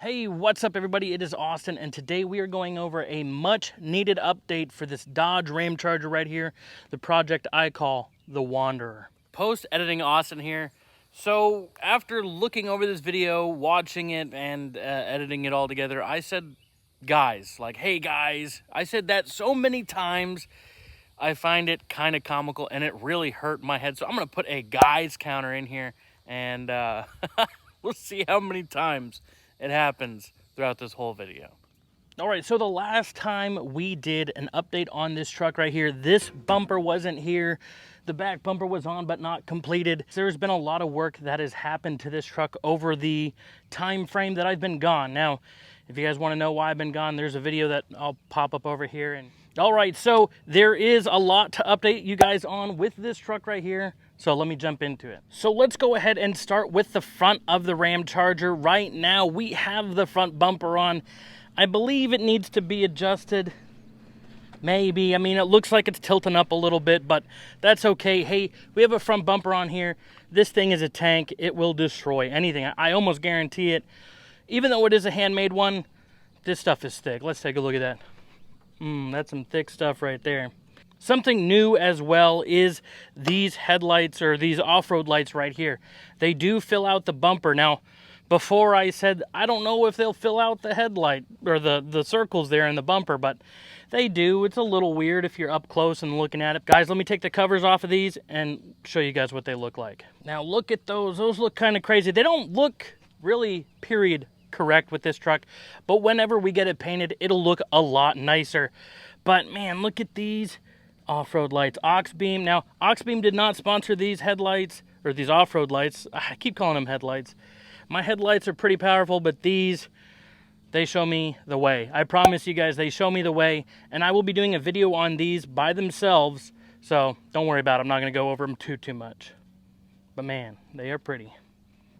Hey, what's up everybody? It is Austin, and today we are going over a much needed update for this Dodge RamCharger right here, the project I call the Wanderer. Post-editing Austin here. So after looking over this video, watching it, and editing it all together, I said, guys, like, hey guys, I said that so many times, I find it kind of comical, and it really hurt my head. So I'm going to put a guys counter in here, and we'll see how many times it happens throughout this whole video. All right, so the last time we did an update on this truck right here, this bumper wasn't here. The back bumper was on but not completed. There's been a lot of work that has happened to this truck over the time frame that I've been gone. Now, if you guys want to know why I've been gone, there's a video that I'll pop up over here. And all right, so there is a lot to update you guys on with this truck right here. So let me jump into it. So let's go ahead and start with the front of the RamCharger. Right now, we have the front bumper on. I believe it needs to be adjusted. Maybe. I mean, it looks like it's tilting up a little bit, but that's okay. Hey, we have a front bumper on here. This thing is a tank. It will destroy anything. I almost guarantee it. Even though it is a handmade one, this stuff is thick. Let's take a look at that. That's some thick stuff right there. Something new as well is these headlights, or these off-road lights right here. They do fill out the bumper. Now, before I said, I don't know if they'll fill out the headlight or the circles there in the bumper, but they do. It's a little weird if you're up close and looking at it. Guys, let me take the covers off of these and show you guys what they look like. Now, look at those. Those look kind of crazy. They don't look really period correct with this truck, but whenever we get it painted, it'll look a lot nicer. But man, look at these off-road lights. Oxbeam. Now, Oxbeam did not sponsor these headlights, or these off-road lights. I keep calling them headlights. My headlights are pretty powerful, but these, they show me the way. I promise you guys, they show me the way, and I will be doing a video on these by themselves, so don't worry about it. I'm not going to go over them too much. But man, they are pretty.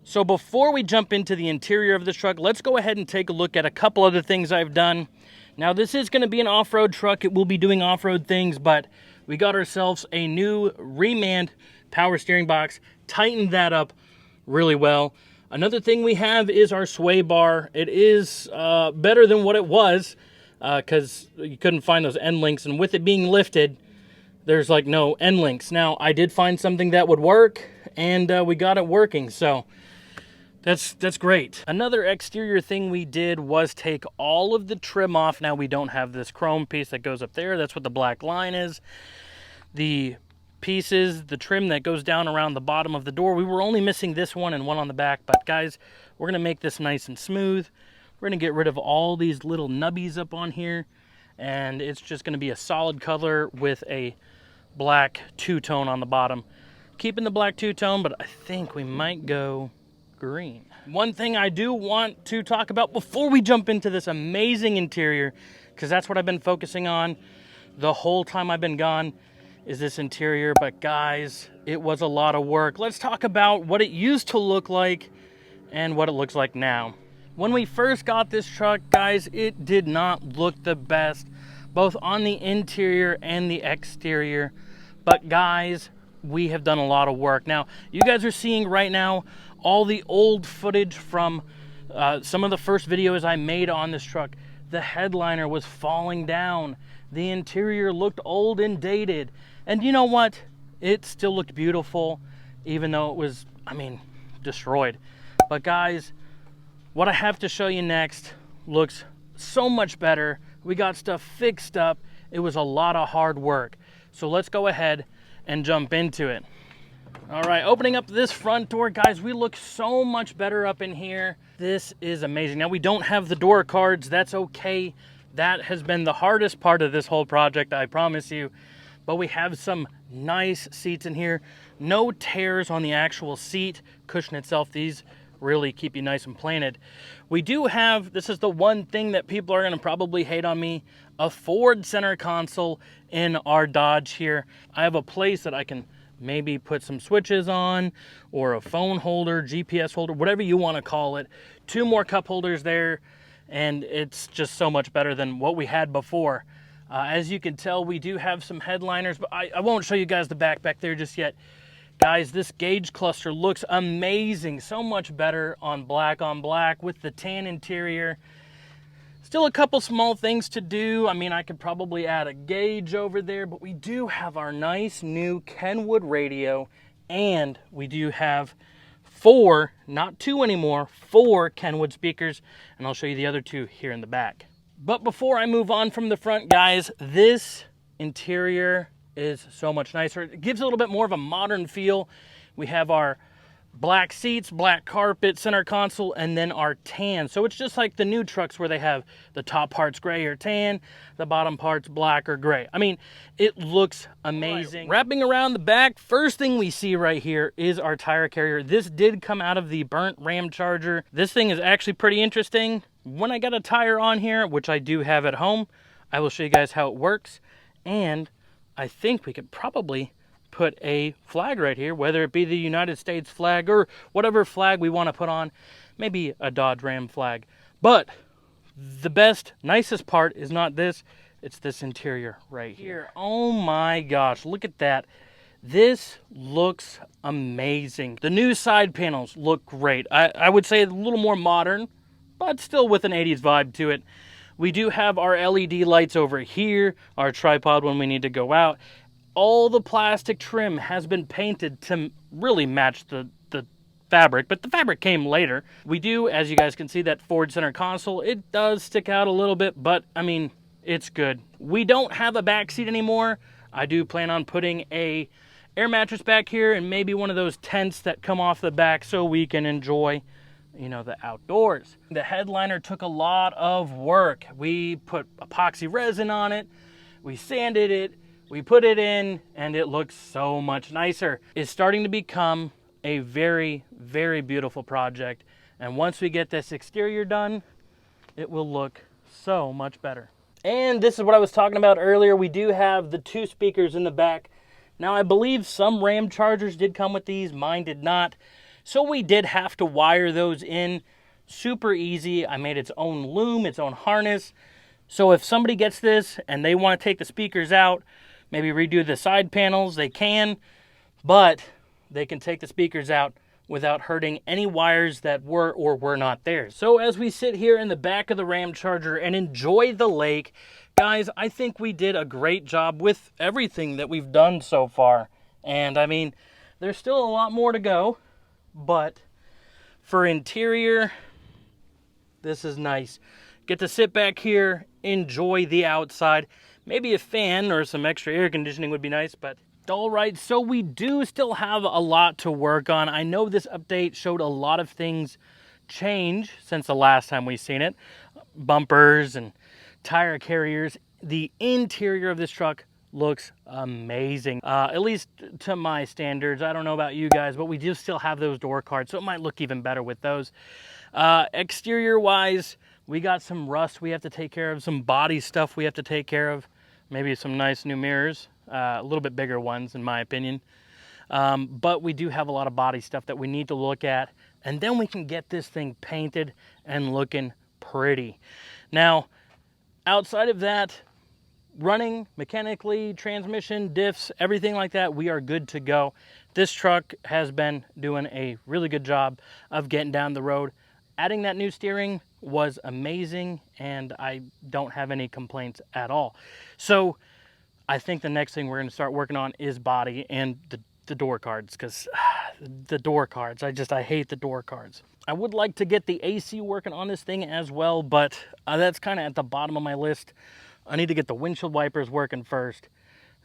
So before we jump into the interior of this truck, let's go ahead and take a look at a couple other things I've done. Now, this is going to be an off-road truck. It will be doing off-road things, but we got ourselves a new remanned power steering box, tightened that up really well. Another thing we have is our sway bar. It is better than what it was because you couldn't find those end links, and with it being lifted, there's like no end links. Now, I did find something that would work, and we got it working, so that's great. Another exterior thing we did was take all of the trim off. Now, we don't have this chrome piece that goes up there. That's what the black line is. The pieces, the trim that goes down around the bottom of the door, we were only missing this one and one on the back. But guys, we're going to make this nice and smooth. We're going to get rid of all these little nubbies up on here. And it's just going to be a solid color with a black two-tone on the bottom. Keeping the black two-tone, but I think we might go green. One thing I do want to talk about before we jump into this amazing interior, because that's what I've been focusing on the whole time I've been gone, is this interior. But guys, it was a lot of work. Let's talk about what it used to look like and what it looks like now. When we first got this truck, guys, it did not look the best, both on the interior and the exterior. But guys, we have done a lot of work. Now, you guys are seeing right now all the old footage from some of the first videos I made on this truck. The headliner was falling down. The interior looked old and dated. And you know what? It still looked beautiful, even though it was, I mean, destroyed. But guys, what I have to show you next looks so much better. We got stuff fixed up. It was a lot of hard work. So let's go ahead and jump into it. All right, opening up this front door, guys, we look so much better up in here. This is amazing. Now, we don't have the door cards. That's okay. That has been the hardest part of this whole project, I promise you. But we have some nice seats in here. No tears on the actual seat cushion itself. These really keep you nice and planted. We do have, this is the one thing that people are going to probably hate on me, a Ford center console in our Dodge here. I have a place that I can maybe put some switches on, or a phone holder, GPS holder, whatever you want to call it. 2 more cup holders there, and it's just so much better than what we had before. As you can tell, we do have some headliners, but I won't show you guys the back there just yet. Guys, this gauge cluster looks amazing. So much better on black with the tan interior. Still a couple small things to do. I mean, I could probably add a gauge over there, but we do have our nice new Kenwood radio, and we do have 4, not 2 anymore, 4 Kenwood speakers, and I'll show you the other 2 here in the back. But before I move on from the front, guys, this interior is so much nicer. It gives a little bit more of a modern feel. We have our black seats, black carpet, center console, and then our tan. So it's just like the new trucks where they have the top parts gray or tan, the bottom parts black or gray. I mean, it looks amazing. Right. Wrapping around the back, first thing we see right here is our tire carrier. This did come out of the burnt RamCharger. This thing is actually pretty interesting. When I got a tire on here, which I do have at home, I will show you guys how it works. And I think we could probably put a flag right here, whether it be the United States flag or whatever flag we want to put on, maybe a Dodge Ram flag. But the best, nicest part is not this, it's this interior right here. Oh my gosh, look at that. This looks amazing. The new side panels look great. I would say a little more modern, but still with an 80s vibe to it. We do have our LED lights over here, our tripod when we need to go out. All the plastic trim has been painted to really match the fabric, but the fabric came later. We do, as you guys can see, that Ford center console. It does stick out a little bit, but I mean, it's good. We don't have a back seat anymore. I do plan on putting a air mattress back here and maybe one of those tents that come off the back so we can enjoy, you know, the outdoors. The headliner took a lot of work. We put epoxy resin on it, we sanded it, we put it in, and it looks so much nicer. It's starting to become a very, very beautiful project. And once we get this exterior done, it will look so much better. And this is what I was talking about earlier. We do have the 2 speakers in the back. Now, I believe some RamChargers did come with these. Mine did not. So we did have to wire those in. Super easy. I made its own loom, its own harness. So if somebody gets this and they want to take the speakers out, maybe redo the side panels, they can, but they can take the speakers out without hurting any wires that were or were not there. So as we sit here in the back of the RamCharger and enjoy the lake, guys, I think we did a great job with everything that we've done so far. And I mean, there's still a lot more to go, but for interior, this is nice. Get to sit back here, enjoy the outside. Maybe a fan or some extra air conditioning would be nice, but all right, so we do still have a lot to work on. I know this update showed a lot of things change since the last time we've seen it. Bumpers and tire carriers. The interior of this truck looks amazing, at least to my standards. I don't know about you guys, but we do still have those door cards, so it might look even better with those. Exterior-wise, we got some rust we have to take care of, some body stuff we have to take care of, maybe some nice new mirrors, a little bit bigger ones in my opinion. But we do have a lot of body stuff that we need to look at, and then we can get this thing painted and looking pretty. Now, outside of that, running mechanically, transmission, diffs, everything like that, we are good to go. This truck has been doing a really good job of getting down the road. Adding that new steering was amazing, and I don't have any complaints at all. So I think the next thing we're going to start working on is body and the door cards, because the door cards, I hate the door cards. I would like to get the AC working on this thing as well, but that's kind of at the bottom of my list. I need to get the windshield wipers working first,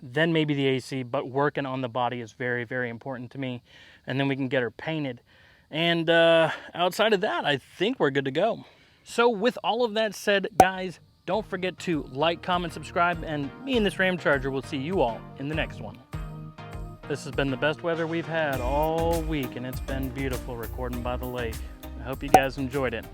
then maybe the AC, but working on the body is very, very important to me. And then we can get her painted. And outside of that, I think we're good to go. So with all of that said, guys, don't forget to like, comment, subscribe, and me and this RamCharger will see you all in the next one. This has been the best weather we've had all week, and it's been beautiful recording by the lake. I hope you guys enjoyed it.